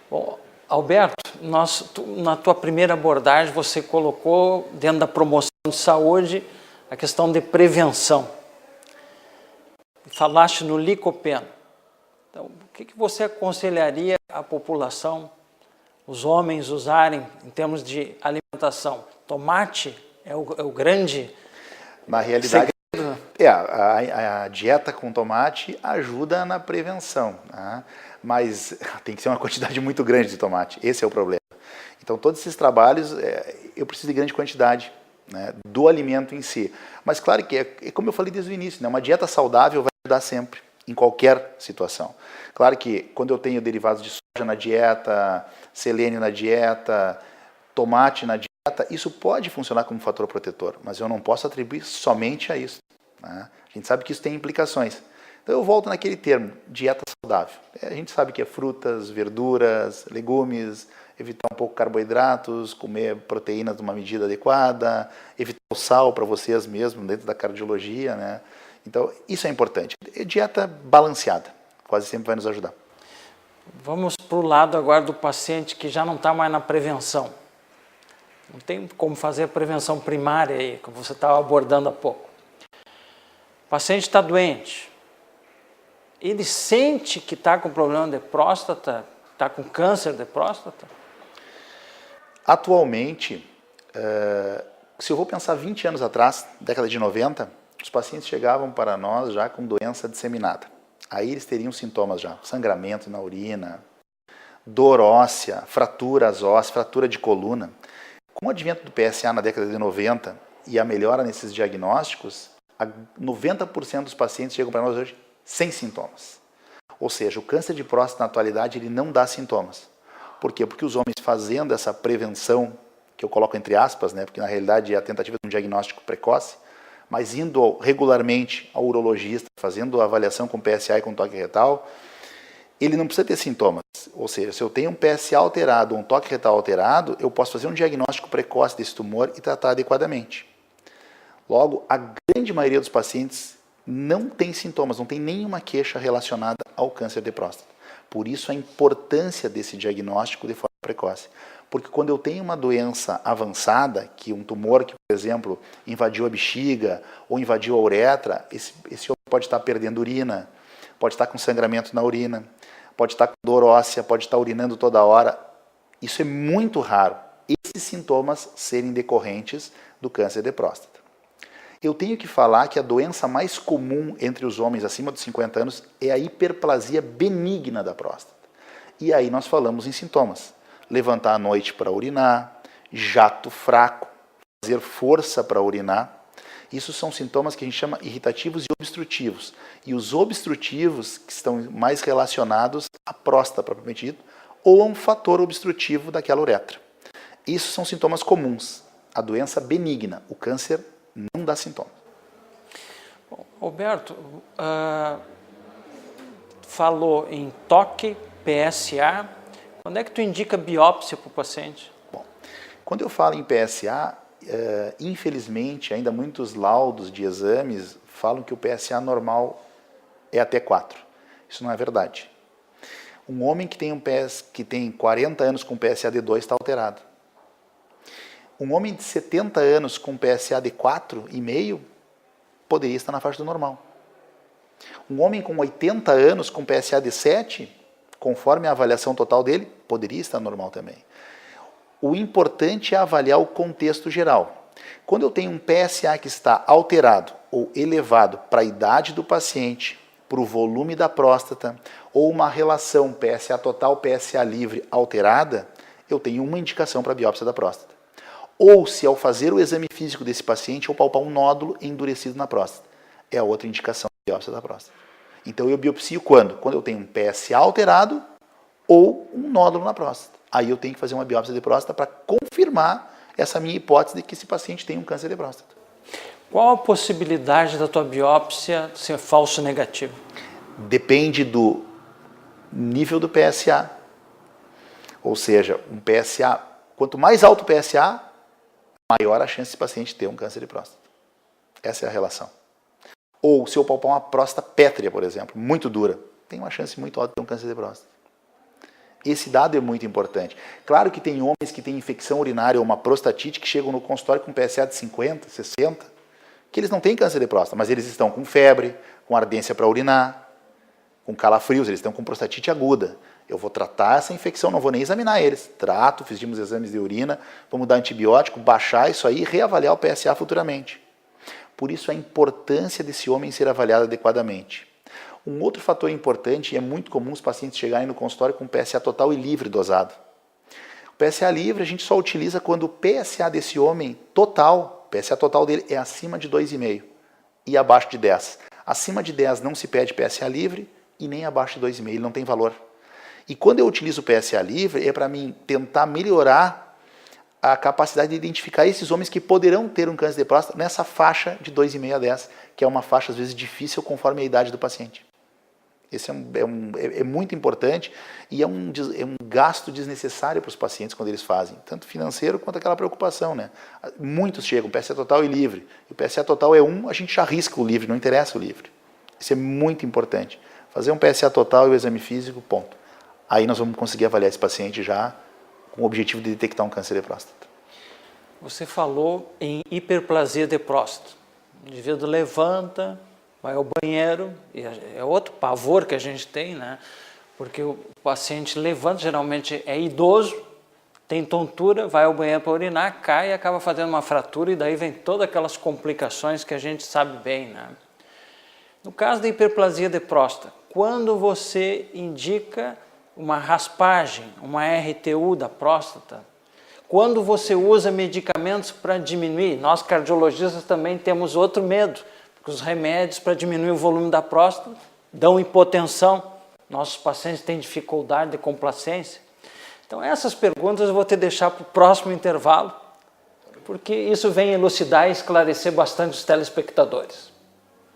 Bom, Alberto, na tua primeira abordagem você colocou dentro da promoção de saúde a questão de prevenção. Falaste no licopeno. Então, o que você aconselharia a população, os homens usarem em termos de alimentação? Tomate é o grande Na realidade, segredo. A dieta com tomate ajuda na prevenção, né? Mas tem que ser uma quantidade muito grande de tomate, esse é o problema. Então todos esses trabalhos, eu preciso de grande quantidade, né, do alimento em si. Mas claro que é como eu falei desde o início, né, uma dieta saudável vai ajudar sempre, em qualquer situação. Claro que quando eu tenho derivados de soja na dieta, selênio na dieta, tomate na dieta, isso pode funcionar como fator protetor, mas eu não posso atribuir somente a isso, né? A gente sabe que isso tem implicações. Então eu volto naquele termo, dieta saudável. A gente sabe que é frutas, verduras, legumes, evitar um pouco carboidratos, comer proteínas numa medida adequada, evitar o sal para vocês mesmo, dentro da cardiologia, né? Então isso é importante. Dieta balanceada, quase sempre vai nos ajudar. Vamos para o lado agora do paciente que já não está mais na prevenção. Não tem como fazer a prevenção primária aí, como você estava abordando há pouco. O paciente está doente. Ele sente que está com problema de próstata, está com câncer de próstata? Atualmente, se eu vou pensar 20 anos atrás, década de 90, os pacientes chegavam para nós já com doença disseminada. Aí eles teriam sintomas já, sangramento na urina, dor óssea, fraturas ósseas, fratura de coluna. Com o advento do PSA na década de 90 e a melhora nesses diagnósticos, 90% dos pacientes chegam para nós hoje sem sintomas. Ou seja, o câncer de próstata na atualidade ele não dá sintomas. Por quê? Porque os homens fazendo essa prevenção, que eu coloco entre aspas, né, porque na realidade é a tentativa de um diagnóstico precoce, mas indo regularmente ao urologista, fazendo a avaliação com PSA e com toque retal, ele não precisa ter sintomas. Ou seja, se eu tenho um PSA alterado ou um toque retal alterado, eu posso fazer um diagnóstico precoce desse tumor e tratar adequadamente. Logo, a grande maioria dos pacientes não tem sintomas, não tem nenhuma queixa relacionada ao câncer de próstata. Por isso a importância desse diagnóstico de forma precoce. Porque quando eu tenho uma doença avançada, que um tumor que, por exemplo, invadiu a bexiga ou invadiu a uretra, esse homem pode estar perdendo urina, pode estar com sangramento na urina, pode estar com dor óssea, pode estar urinando toda hora. Isso é muito raro, esses sintomas serem decorrentes do câncer de próstata. Eu tenho que falar que a doença mais comum entre os homens acima de 50 anos é a hiperplasia benigna da próstata. E aí nós falamos em sintomas. Levantar à noite para urinar, jato fraco, fazer força para urinar. Isso são sintomas que a gente chama irritativos e obstrutivos. E os obstrutivos que estão mais relacionados à próstata propriamente dito, ou a um fator obstrutivo daquela uretra. Isso são sintomas comuns. A doença benigna, o câncer não dá sintomas. Bom, Roberto, falou em toque, PSA. Quando é que tu indica biópsia para o paciente? Bom, quando eu falo em PSA, infelizmente, ainda muitos laudos de exames falam que o PSA normal é até 4. Isso não é verdade. Um homem que tem 40 anos com PSA de 2 está alterado. Um homem de 70 anos com PSA de 4,5 poderia estar na faixa do normal. Um homem com 80 anos com PSA de 7, conforme a avaliação total dele, poderia estar normal também. O importante é avaliar o contexto geral. Quando eu tenho um PSA que está alterado ou elevado para a idade do paciente, para o volume da próstata, ou uma relação PSA total, PSA livre alterada, eu tenho uma indicação para a biópsia da próstata. Ou se ao fazer o exame físico desse paciente eu palpar um nódulo endurecido na próstata. É a outra indicação da biópsia da próstata. Então eu biopsio quando? Quando eu tenho um PSA alterado ou um nódulo na próstata. Aí eu tenho que fazer uma biópsia de próstata para confirmar essa minha hipótese de que esse paciente tem um câncer de próstata. Qual a possibilidade da tua biópsia ser falso negativo? Depende do nível do PSA. Ou seja, um PSA, quanto mais alto o PSA, maior a chance desse paciente ter um câncer de próstata. Essa é a relação. Ou se eu palpar uma próstata pétrea, por exemplo, muito dura, tem uma chance muito alta de ter um câncer de próstata. Esse dado é muito importante. Claro que tem homens que têm infecção urinária ou uma prostatite que chegam no consultório com PSA de 50, 60, que eles não têm câncer de próstata, mas eles estão com febre, com ardência para urinar, com calafrios, eles estão com prostatite aguda. Eu vou tratar essa infecção, não vou nem examinar eles. Trato, fizemos exames de urina, vamos dar antibiótico, baixar isso aí e reavaliar o PSA futuramente. Por isso a importância desse homem ser avaliado adequadamente. Um outro fator importante, e é muito comum os pacientes chegarem no consultório com PSA total e livre dosado. O PSA livre a gente só utiliza quando o PSA desse homem total, o PSA total dele é acima de 2,5 e abaixo de 10. Acima de 10 não se pede PSA livre e nem abaixo de 2,5, ele não tem valor. E quando eu utilizo o PSA livre, é para mim tentar melhorar a capacidade de identificar esses homens que poderão ter um câncer de próstata nessa faixa de 2,5 a 10, que é uma faixa às vezes difícil conforme a idade do paciente. Esse é muito importante e é um gasto desnecessário para os pacientes quando eles fazem, tanto financeiro quanto aquela preocupação, né? Muitos chegam, PSA total e livre. E o PSA total é 1, a gente já arrisca o livre, não interessa o livre. Isso é muito importante. Fazer um PSA total e o exame físico, ponto. Aí nós vamos conseguir avaliar esse paciente já com o objetivo de detectar um câncer de próstata. Você falou em hiperplasia de próstata. O indivíduo levanta, vai ao banheiro, e é outro pavor que a gente tem, né? Porque o paciente levanta, geralmente é idoso, tem tontura, vai ao banheiro para urinar, cai e acaba fazendo uma fratura, e daí vem todas aquelas complicações que a gente sabe bem, né? No caso da hiperplasia de próstata, quando você indica uma raspagem, uma RTU da próstata, quando você usa medicamentos para diminuir, nós cardiologistas também temos outro medo, porque os remédios para diminuir o volume da próstata dão hipotensão, nossos pacientes têm dificuldade de complacência. Então essas perguntas eu vou te deixar para o próximo intervalo, porque isso vem elucidar e esclarecer bastante os telespectadores.